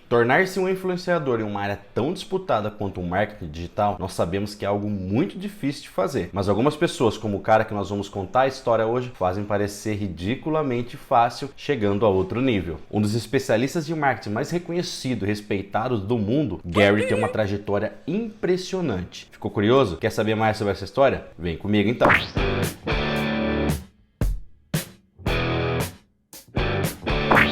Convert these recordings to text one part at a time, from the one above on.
Tornar-se um influenciador em uma área tão disputada quanto o marketing digital, nós sabemos que é algo muito difícil de fazer. Mas algumas pessoas, como o cara que nós vamos contar a história hoje, fazem parecer ridiculamente fácil, chegando a outro nível. Um dos especialistas de marketing mais reconhecido e respeitado do mundo, Gary, tem uma trajetória impressionante. Ficou curioso? Quer saber mais sobre essa história? Vem comigo então!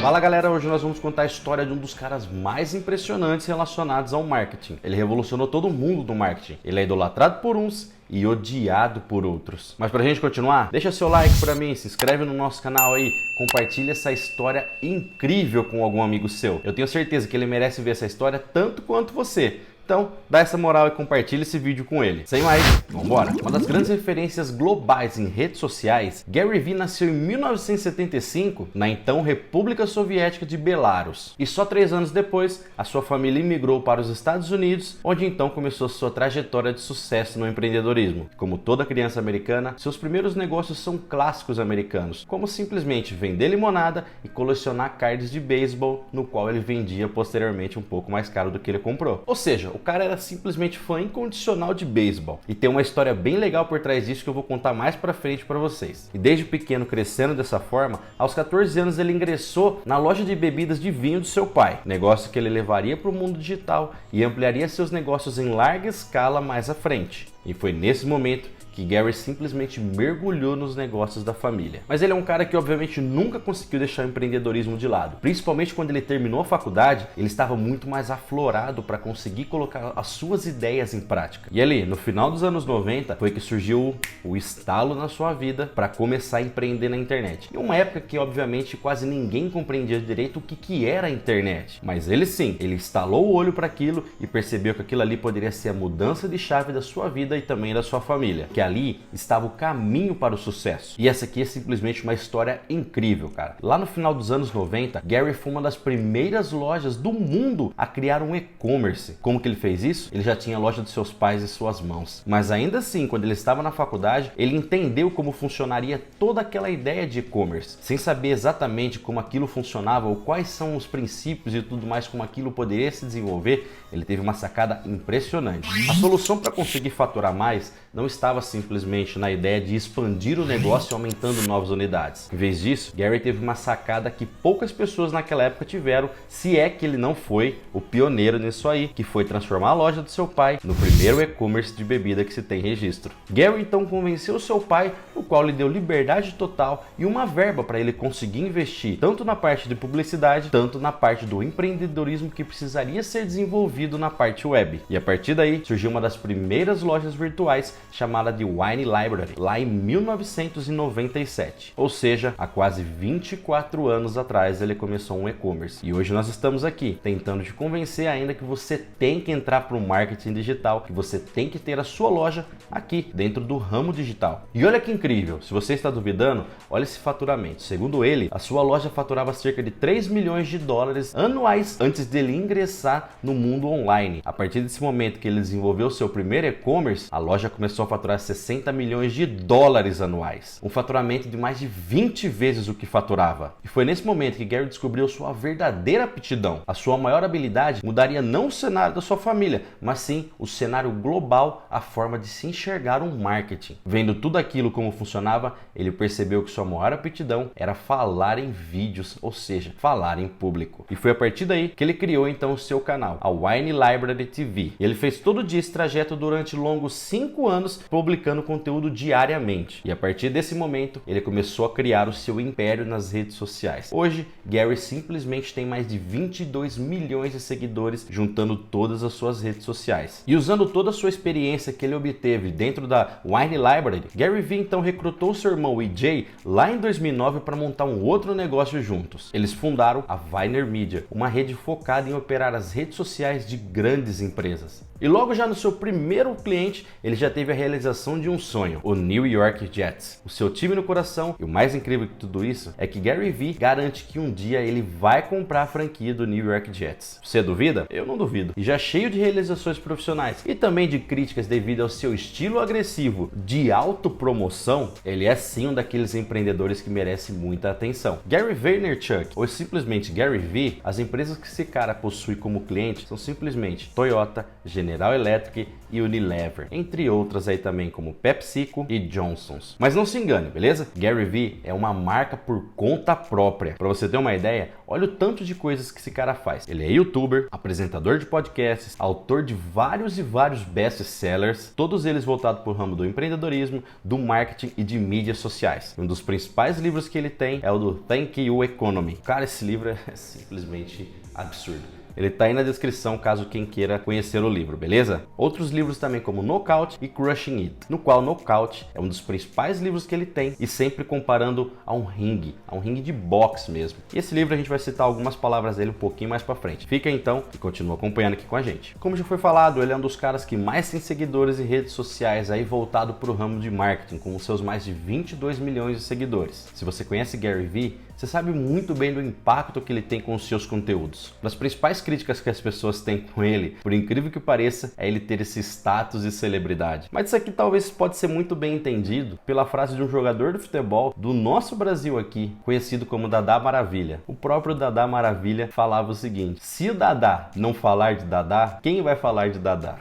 Fala galera, hoje nós vamos contar a história de um dos caras mais impressionantes relacionados ao marketing. Ele revolucionou todo mundo do marketing. Ele é idolatrado por uns e odiado por outros. Mas pra gente continuar, deixa seu like pra mim, se inscreve no nosso canal aí, compartilha essa história incrível com algum amigo seu. Eu tenho certeza que ele merece ver essa história tanto quanto você. Então, dá essa moral e compartilha esse vídeo com ele. Sem mais, vambora! Uma das grandes referências globais em redes sociais, Gary Vee nasceu em 1975 na então República Soviética de Belarus. E só 3 anos depois, a sua família imigrou para os Estados Unidos, onde então começou sua trajetória de sucesso no empreendedorismo. Como toda criança americana, seus primeiros negócios são clássicos americanos, como simplesmente vender limonada e colecionar cards de beisebol, no qual ele vendia posteriormente um pouco mais caro do que ele comprou. Ou seja, o cara era simplesmente fã incondicional de beisebol. E tem uma história bem legal por trás disso que eu vou contar mais pra frente pra vocês. E desde pequeno, crescendo dessa forma, aos 14 anos ele ingressou na loja de bebidas de vinho do seu pai. Negócio que ele levaria para o mundo digital e ampliaria seus negócios em larga escala mais à frente. E foi nesse momento que Gary simplesmente mergulhou nos negócios da família. Mas ele é um cara que obviamente nunca conseguiu deixar o empreendedorismo de lado. Principalmente quando ele terminou a faculdade, ele estava muito mais aflorado para conseguir colocar as suas ideias em prática. E ali, no final dos anos 90, foi que surgiu o estalo na sua vida para começar a empreender na internet. Em uma época que obviamente quase ninguém compreendia direito o que era a internet. Mas ele sim, ele estalou o olho para aquilo e percebeu que aquilo ali poderia ser a mudança de chave da sua vida e também da sua família. Que ali estava o caminho para o sucesso. E essa aqui é simplesmente uma história incrível, cara. Lá no final dos anos 90, Gary foi uma das primeiras lojas do mundo a criar um e-commerce. Como que ele fez isso? Ele já tinha a loja dos seus pais em suas mãos. Mas ainda assim, quando ele estava na faculdade, ele entendeu como funcionaria toda aquela ideia de e-commerce. Sem saber exatamente como aquilo funcionava ou quais são os princípios e tudo mais, como aquilo poderia se desenvolver, ele teve uma sacada impressionante. A solução para conseguir faturar mais não estava simplesmente na ideia de expandir o negócio aumentando novas unidades. Em vez disso, Gary teve uma sacada que poucas pessoas naquela época tiveram, se é que ele não foi o pioneiro nisso aí, que foi transformar a loja do seu pai no primeiro e-commerce de bebida que se tem registro. Gary então convenceu seu pai, o qual lhe deu liberdade total e uma verba para ele conseguir investir tanto na parte de publicidade, tanto na parte do empreendedorismo que precisaria ser desenvolvido na parte web. E a partir daí surgiu uma das primeiras lojas virtuais chamada de Wine Library, lá em 1997. Ou seja, há quase 24 anos atrás ele começou um e-commerce. E hoje nós estamos aqui tentando te convencer ainda que você tem que entrar para o marketing digital, que você tem que ter a sua loja aqui dentro do ramo digital. E olha que incrível, se você está duvidando, olha esse faturamento. Segundo ele, a sua loja faturava cerca de 3 milhões de dólares anuais antes dele ingressar no mundo online. A partir desse momento que ele desenvolveu seu primeiro e-commerce, a loja começou a faturar 60 milhões de dólares anuais. Um faturamento de mais de 20 vezes o que faturava. E foi nesse momento que Gary descobriu sua verdadeira aptidão. A sua maior habilidade mudaria não o cenário da sua família, mas sim o cenário global, a forma de se enxergar um marketing. Vendo tudo aquilo como funcionava, ele percebeu que sua maior aptidão era falar em vídeos, ou seja, falar em público. E foi a partir daí que ele criou então o seu canal, a Wine Library TV. E ele fez todo dia esse trajeto durante longos 5 anos, publicando conteúdo diariamente. E a partir desse momento, ele começou a criar o seu império nas redes sociais. Hoje, Gary simplesmente tem mais de 22 milhões de seguidores, juntando todas as suas redes sociais. E usando toda a sua experiência que ele obteve dentro da Wine Library, Gary Vee então recrutou seu irmão EJ lá em 2009 para montar um outro negócio juntos. Eles fundaram a VaynerMedia, uma rede focada em operar as redes sociais de grandes empresas. E logo já no seu primeiro cliente, ele já teve a realização de um sonho, o New York Jets. O seu time no coração, e o mais incrível de tudo isso é que Gary Vee garante que um dia ele vai comprar a franquia do New York Jets. Você duvida? Eu não duvido. E já cheio de realizações profissionais e também de críticas devido ao seu estilo agressivo de autopromoção, ele é sim um daqueles empreendedores que merece muita atenção. Gary Vaynerchuk, ou simplesmente Gary Vee, as empresas que esse cara possui como cliente são simplesmente Toyota, General Electric e Unilever, entre outras aí também como PepsiCo e Johnson's. Mas não se engane, beleza? Gary Vee é uma marca por conta própria. Para você ter uma ideia, olha o tanto de coisas que esse cara faz. Ele é youtuber, apresentador de podcasts, autor de vários best-sellers, todos eles voltados para o ramo do empreendedorismo, do marketing e de mídias sociais. Um dos principais livros que ele tem é o do Thank You Economy. Cara, esse livro é simplesmente absurdo. Ele tá aí na descrição caso quem queira conhecer o livro, beleza? Outros livros também como Knockout e Crushing It, no qual Knockout é um dos principais livros que ele tem e sempre comparando a um ringue de boxe mesmo. E esse livro a gente vai citar algumas palavras dele um pouquinho mais pra frente. Fica então e continua acompanhando aqui com a gente. Como já foi falado, ele é um dos caras que mais tem seguidores em redes sociais aí voltado pro ramo de marketing, com os seus mais de 22 milhões de seguidores. Se você conhece Gary Vee, você sabe muito bem do impacto que ele tem com os seus conteúdos. Das principais críticas que as pessoas têm com ele, por incrível que pareça, é ele ter esse status de celebridade. Mas isso aqui talvez pode ser muito bem entendido pela frase de um jogador de futebol do nosso Brasil aqui, conhecido como Dadá Maravilha. O próprio Dadá Maravilha falava o seguinte: se o Dadá não falar de Dadá, quem vai falar de Dadá?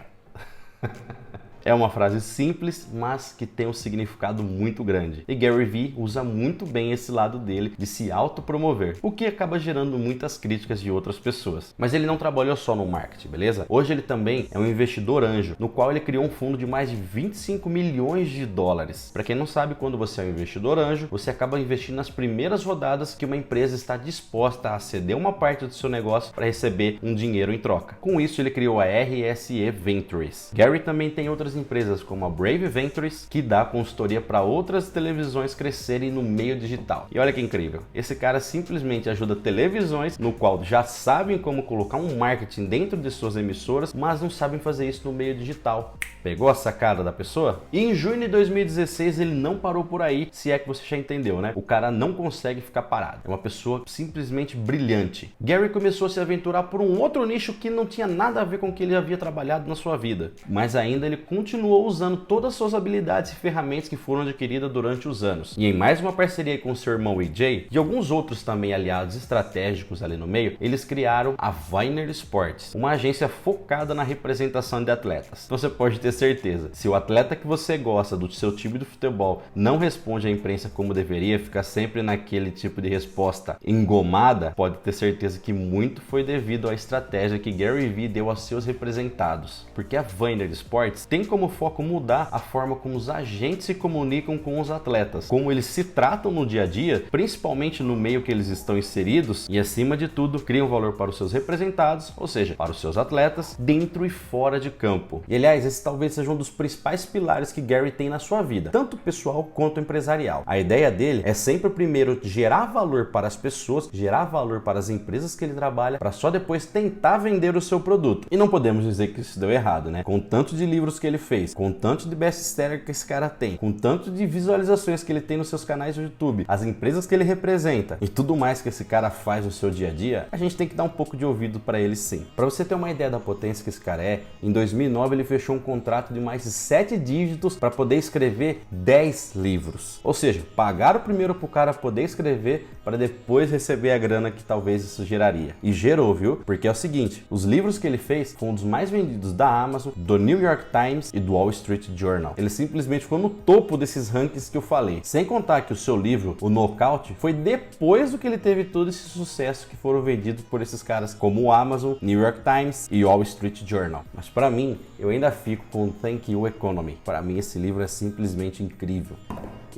É uma frase simples, mas que tem um significado muito grande. E Gary Vee usa muito bem esse lado dele de se autopromover, o que acaba gerando muitas críticas de outras pessoas. Mas ele não trabalhou só no marketing, beleza? Hoje ele também é um investidor anjo, no qual ele criou um fundo de mais de 25 milhões de dólares. Para quem não sabe, quando você é um investidor anjo, você acaba investindo nas primeiras rodadas que uma empresa está disposta a ceder uma parte do seu negócio para receber um dinheiro em troca. Com isso, ele criou a RSE Ventures. Gary também tem outras empresas como a Brave Ventures, que dá consultoria para outras televisões crescerem no meio digital. E olha que incrível, esse cara simplesmente ajuda televisões no qual já sabem como colocar um marketing dentro de suas emissoras, mas não sabem fazer isso no meio digital. Pegou a sacada da pessoa? E em junho de 2016 ele não parou por aí, se é que você já entendeu, né? O cara não consegue ficar parado. É uma pessoa simplesmente brilhante. Gary começou a se aventurar por um outro nicho que não tinha nada a ver com o que ele havia trabalhado na sua vida. Mas ainda ele continuou usando todas as suas habilidades e ferramentas que foram adquiridas durante os anos. E em mais uma parceria com seu irmão EJ e alguns outros também aliados estratégicos ali no meio, eles criaram a Vayner Sports, uma agência focada na representação de atletas. Então você pode ter certeza, se o atleta que você gosta do seu time de futebol não responde à imprensa como deveria, ficar sempre naquele tipo de resposta engomada, pode ter certeza que muito foi devido à estratégia que Gary Vee deu aos seus representados. Porque a Vayner Sports tem como foco mudar a forma como os agentes se comunicam com os atletas, como eles se tratam no dia a dia, principalmente no meio que eles estão inseridos, e acima de tudo, criam valor para os seus representados, ou seja, para os seus atletas, dentro e fora de campo. E aliás, esse talvez seja um dos principais pilares que Gary tem na sua vida, tanto pessoal quanto empresarial. A ideia dele é sempre primeiro gerar valor para as pessoas, gerar valor para as empresas que ele trabalha, para só depois tentar vender o seu produto. E não podemos dizer que isso deu errado, né? Com tanto de livros que ele fez, com tanto de best-seller que esse cara tem, com tanto de visualizações que ele tem nos seus canais do YouTube, as empresas que ele representa e tudo mais que esse cara faz no seu dia a dia, a gente tem que dar um pouco de ouvido para ele sim. Para você ter uma ideia da potência que esse cara é, em 2009 ele fechou um contrato de mais de 7 dígitos para poder escrever 10 livros. Ou seja, pagaram primeiro para o cara poder escrever para depois receber a grana que talvez isso geraria. E gerou, viu? Porque é o seguinte, os livros que ele fez foram um dos mais vendidos da Amazon, do New York Times e do Wall Street Journal. Ele simplesmente ficou no topo desses rankings que eu falei. Sem contar que o seu livro, o Knockout, foi depois do que ele teve todo esse sucesso que foram vendidos por esses caras como o Amazon, New York Times e Wall Street Journal. Mas para mim, eu ainda fico com Thank You Economy. Para mim esse livro é simplesmente incrível.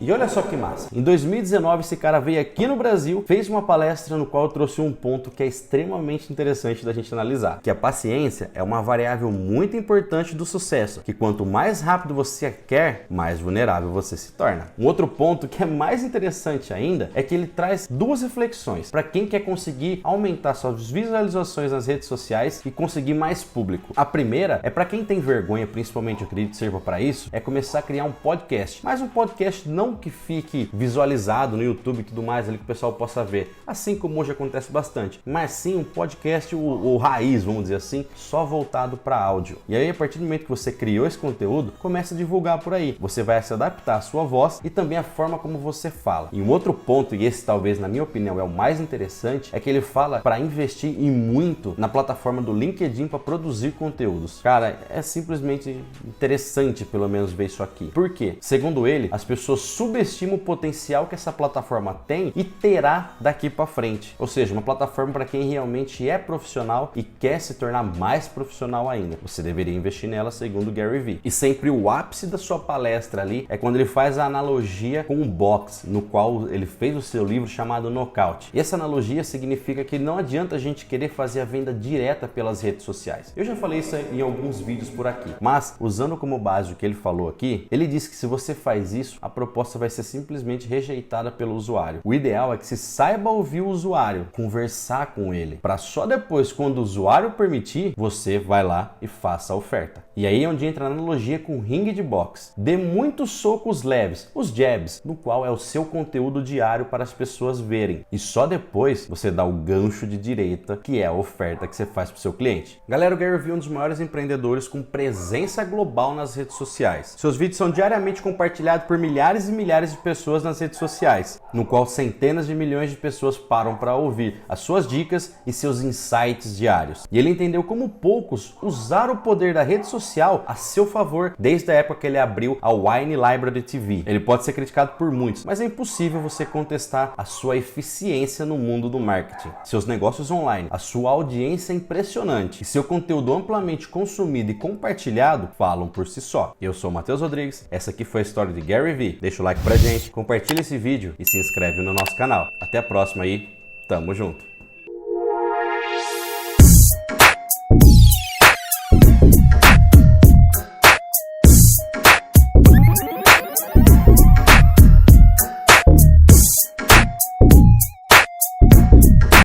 E olha só que massa. Em 2019, esse cara veio aqui no Brasil, fez uma palestra no qual trouxe um ponto que é extremamente interessante da gente analisar, que a paciência é uma variável muito importante do sucesso, que quanto mais rápido você quer, mais vulnerável você se torna. Um outro ponto que é mais interessante ainda é que ele traz duas reflexões para quem quer conseguir aumentar suas visualizações nas redes sociais e conseguir mais público. A primeira é para quem tem vergonha, principalmente eu acredito que sirva para isso, é começar a criar um podcast, mas um podcast não que fique visualizado no YouTube e tudo mais ali que o pessoal possa ver, assim como hoje acontece bastante, mas sim um podcast o raiz, vamos dizer assim, só voltado para áudio. E aí a partir do momento que você criou esse conteúdo, começa a divulgar por aí. Você vai se adaptar à sua voz e também a forma como você fala. E um outro ponto, e esse talvez na minha opinião é o mais interessante, é que ele fala para investir e muito na plataforma do LinkedIn para produzir conteúdos. Cara, é simplesmente interessante pelo menos ver isso aqui. Por quê? Segundo ele, as pessoas subestimam o potencial que essa plataforma tem e terá daqui para frente. Ou seja, uma plataforma para quem realmente é profissional e quer se tornar mais profissional ainda. Você deveria investir nela, segundo Gary Vee. E sempre o ápice da sua palestra ali é quando ele faz a analogia com o boxe, no qual ele fez o seu livro chamado Nocaute. E essa analogia significa que não adianta a gente querer fazer a venda direta pelas redes sociais. Eu já falei isso em alguns vídeos por aqui, mas usando como base o que ele falou aqui, ele disse que se você faz isso, a proposta vai ser simplesmente rejeitada pelo usuário. O ideal é que se saiba ouvir o usuário, conversar com ele, para só depois, quando o usuário permitir, você vai lá e faça a oferta. E aí é onde entra a analogia com o ringue de boxe. Dê muitos socos leves, os jabs, no qual é o seu conteúdo diário para as pessoas verem. E só depois você dá o gancho de direita, que é a oferta que você faz para o seu cliente. Galera, o Gary Vee é um dos maiores empreendedores com presença global nas redes sociais. Seus vídeos são diariamente compartilhados por milhares e milhares de pessoas nas redes sociais, no qual centenas de milhões de pessoas param para ouvir as suas dicas e seus insights diários. E ele entendeu como poucos usaram o poder da rede social a seu favor desde a época que ele abriu a Wine Library TV. Ele pode ser criticado por muitos, mas é impossível você contestar a sua eficiência no mundo do marketing. Seus negócios online, a sua audiência é impressionante e seu conteúdo amplamente consumido e compartilhado falam por si só. Eu sou o Matheus Rodrigues, essa aqui foi a história de Gary Vee. Deixa o like pra gente, compartilha esse vídeo e se inscreve no nosso canal. Até a próxima aí, tamo junto!